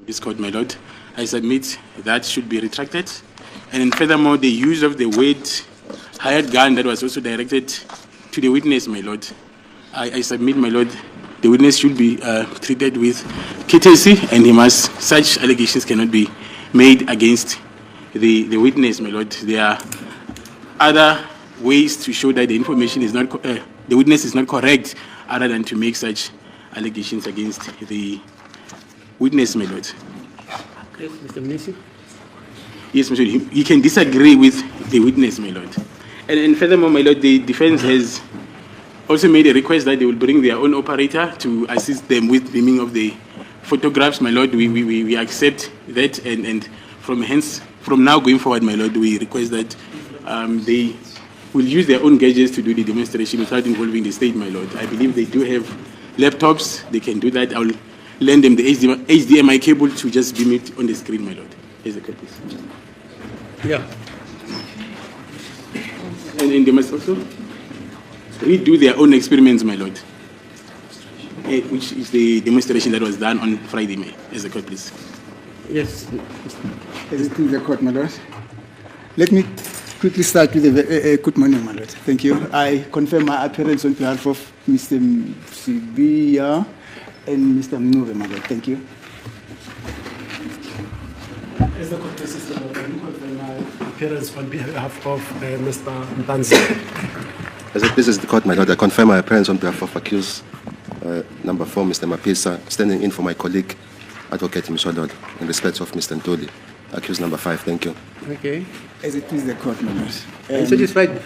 This court, my lord, I submit that should be retracted. And then furthermore, the use of the word hired gun that was also directed to the witness, my lord, I submit, my lord, the witness should be treated with courtesy, and such allegations cannot be made against the witness, my lord. There are other ways to show that the information is not, the witness is not correct, other than to make such allegations against the witness, my lord. Yes, Mr. Mnisi? Yes, my lord. He can disagree with the witness, my lord. And furthermore, my lord, the defense has also made a request that they will bring their own operator to assist them with beaming of the photographs, my lord. We accept that, and from now going forward, my lord, we request that they will use their own gadgets to do the demonstration without involving the state, my lord. I believe they do have laptops, they can do that. I will lend them the HDMI cable to just beam it on the screen, my lord. Here's the case. Yeah. And they must also redo their own experiments, my lord, which is the demonstration that was done on Friday, May. As the court, please. Yes. As it is the court, my lord. Let me quickly start with a good morning, my lord. Thank you. I confirm my appearance on behalf of Mr. Sibia and Mr. Mnuve, my lord. Thank you. As the court pleases, I confirm my appearance on behalf of Mr. Mnisi. As it pleases the court, my lord, I confirm my appearance on behalf of accused number 4, Mr. Mapisa, standing in for my colleague, Advocate Mshodod, in respect of Mr. Ntuli. Accused number 5, thank you. Okay. As it is the court, my lord. Are you satisfied?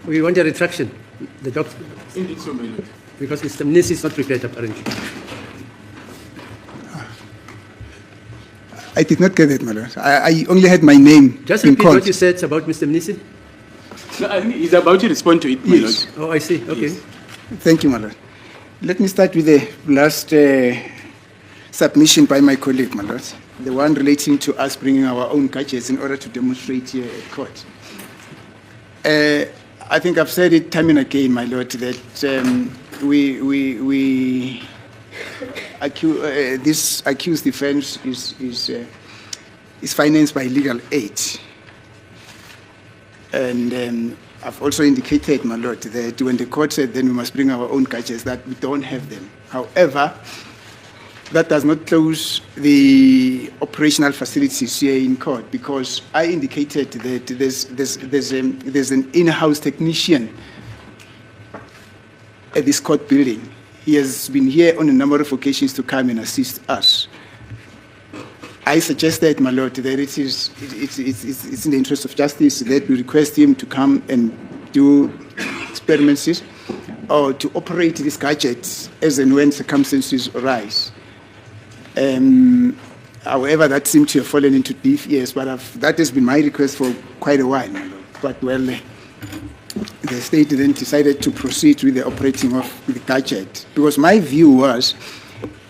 We want a retraction. The doctor. Indeed so, my lord. Because Mr. Mnisi is not prepared, apparently. I did not get it, my lord. I only had my name. Just in repeat court. what you said about Mr. Mnisi. No, I think he's about to respond to it, my Yes. lord. Oh, I see. Okay. Yes. Thank you, my lord. Let me start with the last submission by my colleague, my lord. The one relating to us bringing our own gadgets in order to demonstrate here at court. I think I've said it time and again, my lord, that this accused defense is financed by legal aid. And I've also indicated, my lord, that when the court said then we must bring our own gadgets, that we don't have them. However, that does not close the operational facilities here in court, because I indicated that there's an in-house technician at this court building. He has been here on a number of occasions to come and assist us. I suggested, my lord, that it's in the interest of justice that we request him to come and do experiments or to operate these gadgets as and when circumstances arise. However, that seemed to have fallen into deaf ears, but that has been my request for quite a while, my lord. But, well, the state then decided to proceed with the operating of the gadget, because my view was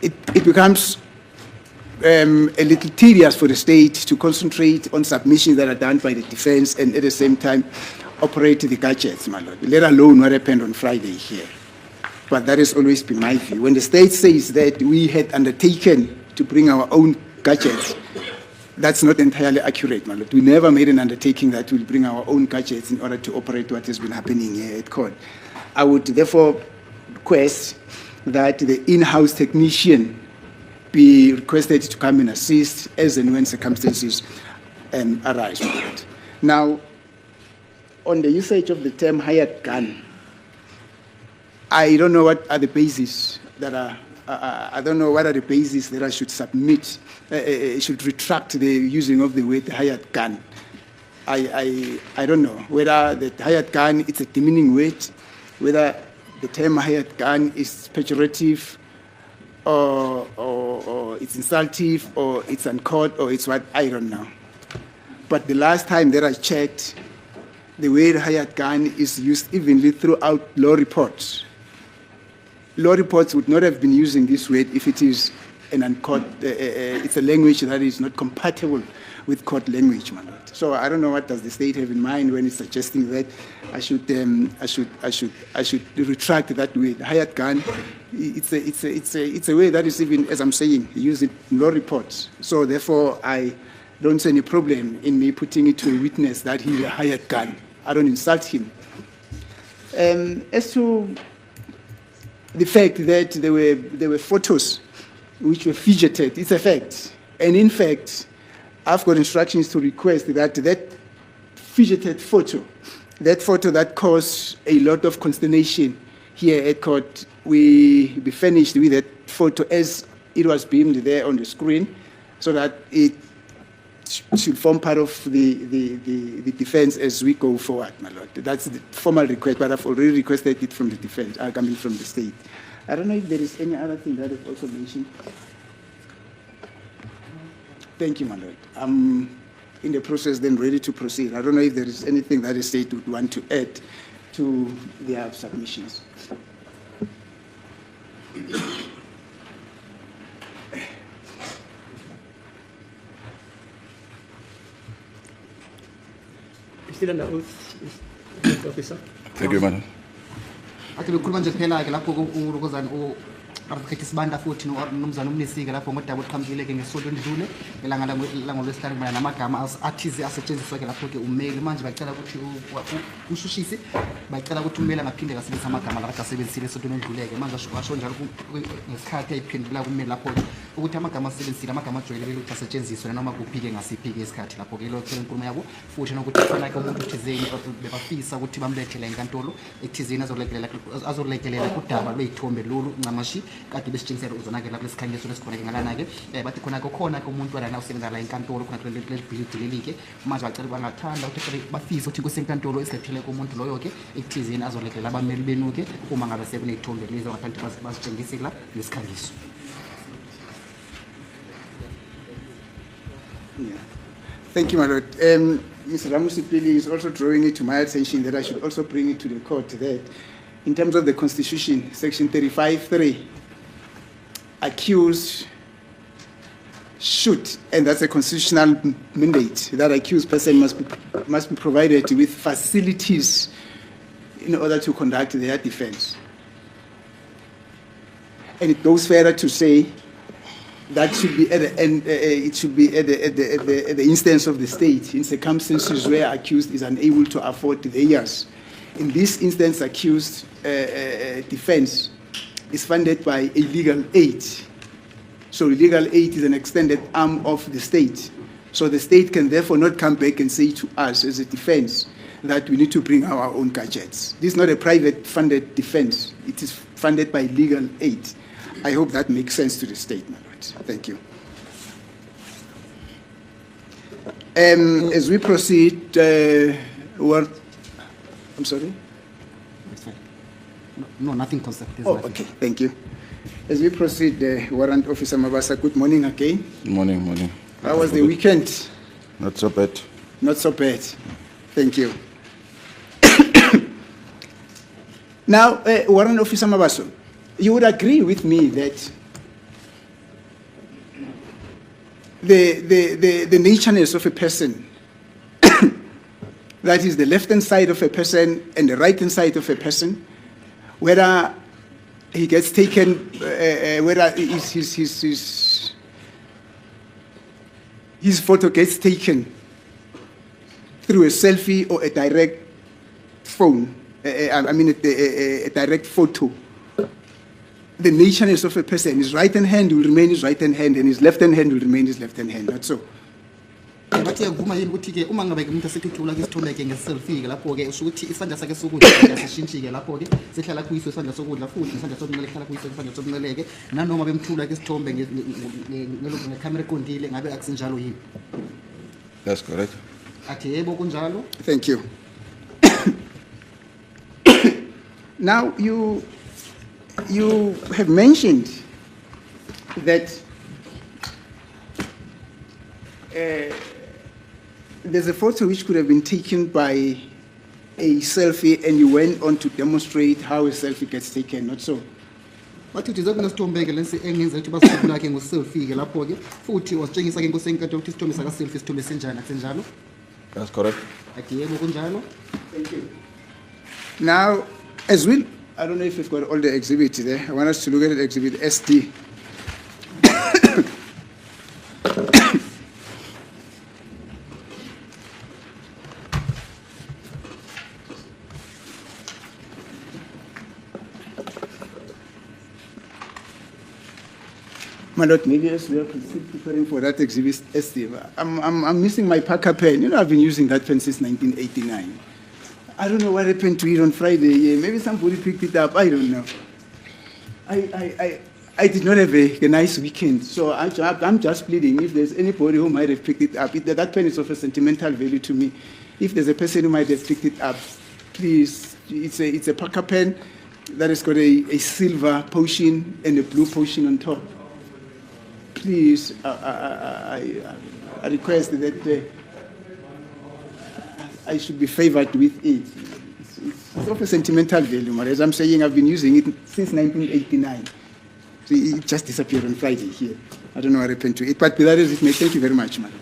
it becomes a little tedious for the state to concentrate on submissions that are done by the defense and at the same time operate the gadgets, my lord, let alone what happened on Friday here. But that has always been my view. When the state says that we had undertaken to bring our own gadgets, that's not entirely accurate, my lord. We never made an undertaking that we'll bring our own gadgets in order to operate what has been happening here at court. I would therefore request that the in-house technician be requested to come and assist as and when circumstances arise. Now, on the usage of the term hired gun, I don't know what are the bases that are. I don't know what are the bases that I should submit. Should retract the using of the word hired gun. I don't know whether the hired gun is a demeaning word, whether the term hired gun is pejorative, or it's insultive, or it's uncalled, or it's what, I don't know. But the last time that I checked, the word hired gun is used evenly throughout law reports. Law reports would not have been using this word if it is an uncourt, it's a language that is not compatible with court language, my lord. So I don't know what does the state have in mind when it's suggesting that I should retract that word. Hired gun, it's a way that is even, as I'm saying, used in law reports. So therefore, I don't see any problem in me putting it to a witness that he's a hired gun. I don't insult him. As to the fact that there were photos which were fidgeted, it's a fact. And in fact, I've got instructions to request that fidgeted photo, that photo that caused a lot of consternation here at court, we be finished with that photo as it was beamed there on the screen, so that it should form part of the defense as we go forward, my lord. That's the formal request, but I've already requested it from the defense, coming from the state. I don't know if there is any other thing that I've also mentioned. Thank you, my lord. I'm in the process then ready to proceed. I don't know if there is anything that the state would want to add to their submissions. Still under oath, Mr. Officer. Thank you, madam. Ake bekhuluma nje kuphela ke lapho ulokozana advocate Sibanda futhi nomzana Mnisi ke lapho ngodaba oqhambile ke ngesonto endlule elanga langolwesihlanu mina namagama athize asetshenziswa ke lapho ke ummeli manje bacela ukuthi ushushisi bacela ukuthi ummeli angaphinde kasebenzisa amagama la kade asebenzisile esonto endlule ke manje asho njalo ngesikhathi ayiphendula kummeli lapho ukuthi amagama asebenzisile amagama ajwayelekile ukuthi asetshenziswe noma kuphi ke ngasiphi ke isikhathi lapho ke lo nkulumo yabo futhi nokuthi khona ke umuntu thizeni bebafisa ukuthi bamlethele enkantolo ethizeni azolekelela kudaba lweyithombe lolu ncamashi kade besitshengisela uzonakela kulesikhangiso lesikhona ke ngalana ke bathi khona khona ke umuntu wala usebenza la enkantolo khona kule build lelike manje bacela bangathanda ukuthi bafisa ukuthi kusenkantolo isilethele kumuntu loyo ke ethizeni azolekelela abameli benu ke uma ngabe sekuneyithombe lezo ngabantu basitshengise la lesikhangiso. Yeah. Thank you, my lord. Mr. Ramusipili is also drawing it to my attention that I should also bring it to the court that in terms of the Constitution, Section 35(3), accused should, and that's a constitutional mandate, that accused person must be provided with facilities in order to conduct their defense. And it goes further to say that should be at the end, it should be at the instance of the state in circumstances where accused is unable to afford the years. In this instance, accused defense is funded by a legal aid. So legal aid is an extended arm of the state. So the state can therefore not come back and say to us as a defense that we need to bring our own gadgets. This is not a private funded defense. It is funded by legal aid. I hope that makes sense to the state, my lord. Thank you. As we proceed, I'm sorry? It's fine. No, nothing constructive. Oh, okay, thank you. As we proceed, Warrant Officer Mabasa, good morning again. Good morning, morning. How was the weekend? Not so bad. Not so bad. Thank you. Now, Warrant Officer Mabasa, you would agree with me that the natureness of a person, that is the left-hand side of a person and the right-hand side of a person, whether he gets taken, whether his photo gets taken through a selfie or a direct phone, a direct photo. The natureness of a person, his right-hand hand will remain his right-hand hand, and his left-hand hand will remain his left-hand hand. That's so. Bathi yavuma yini ukuthi ke uma ngabe umuntu asekuthola ke isithombe ke ngeselfie ke lapho ke usho ukuthi isandla sakhe sokudla sishintshe ke lapho ke sehlala kuyiso isandla sokudla futhi isandla sokunxele hlala kuyiso isandla sokunxele ke nanoma bemthula ke isithombe ngecamera eqondile ngabe akusinjalo yini? That's correct. Athi yebo kunjalo. Thank you. Now you have mentioned that there's a photo which could have been taken by a selfie, and you went on to demonstrate how a selfie gets taken, not so? wathi uthi zakunesithombe-ke lesi engenza ukuthi basithombe lakhe ngo-selfie-ke lapho-ke futhi wasitshengisa-ke inkosi enkantolo ukuthi isithombe saka-selfie isithombe sinjani akusenjalo That's correct. ati yebo kunjalo. Thank you. Now, as well, I don't know if we've got all the exhibits there. I want us to look at exhibit SD. My Lord, maybe as we are preparing for that exhibit SD, I'm missing my Parker pen. You know, I've been using that pen since 1989. I don't know what happened to it on Friday. Yeah, maybe somebody picked it up. I don't know. I did not have a nice weekend, so I'm just pleading. If there's anybody who might have picked it up, that pen is of a sentimental value to me. If there's a person who might have picked it up, please, it's a Parker pen that has got a silver portion and a blue portion on top. Please, I request that I should be favored with it. It's of a sentimental value, as I'm saying, I've been using it since 1989. So it just disappeared on Friday here. I don't know what happened to it, but with that as it may, thank you very much, madam.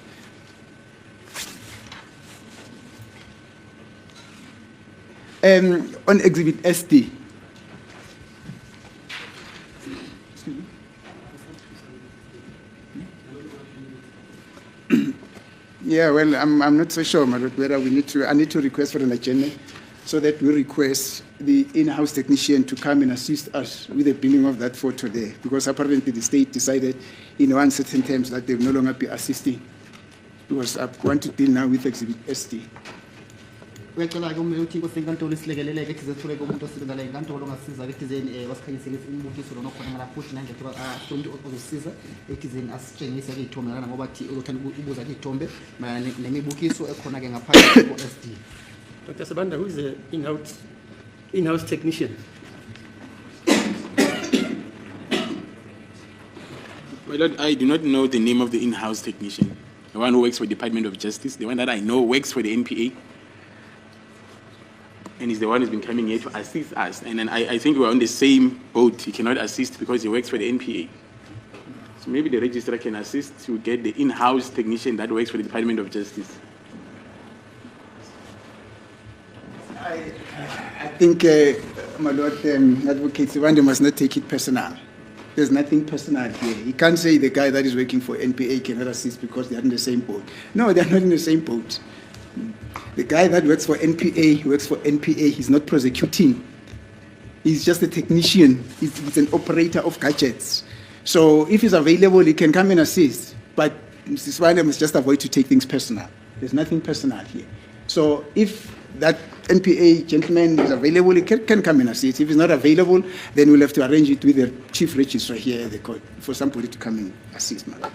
On exhibit SD. Yeah, well, I'm not so sure, madam, whether I need to request for an agenda so that we request the in-house technician to come and assist us with the billing of that photo there, because apparently the state decided in uncertain terms that they will no longer be assisting, because I want to deal now with exhibit SD. Uyacela-ke umele ukuthi inkosi enkantolo isilekeleleke ethi zethuleke umuntu osebenza la enkantolo ongasiza ekuthizeni wasikhanyisele imibukiso lona okhona ngala futhi nangethe umuntu ozosiza ekuthizeni asitshengise-ke iy'thombe lana ngoba thi uzothanda ubuza-ke iy'thombe mayelana nemibukiso ekhona-ke ngaphandle ko-SD. Dr. Sabanda, who is the in-house technician? My Lord, I do not know the name of the in-house technician. The one who works for the Department of Justice, the one that I know works for the NPA. And he's the one who's been coming here to assist us. And then I think we're on the same boat. He cannot assist because he works for the NPA. So maybe the registrar can assist to get the in-house technician that works for the Department of Justice. I think, my Lord, Advocate Sibande must not take it personal. There's nothing personal here. You can't say the guy that is working for NPA cannot assist because they are in the same boat. No, they are not in the same boat. The guy that works for NPA, he's not prosecuting. He's just a technician. He's an operator of gadgets. So if he's available, he can come and assist. But Mrs. Sibande must just avoid to take things personal. There's nothing personal here. So if that NPA gentleman is available, he can come and assist. If he's not available, then we'll have to arrange it with the chief registrar here at the court for somebody to come and assist, madam.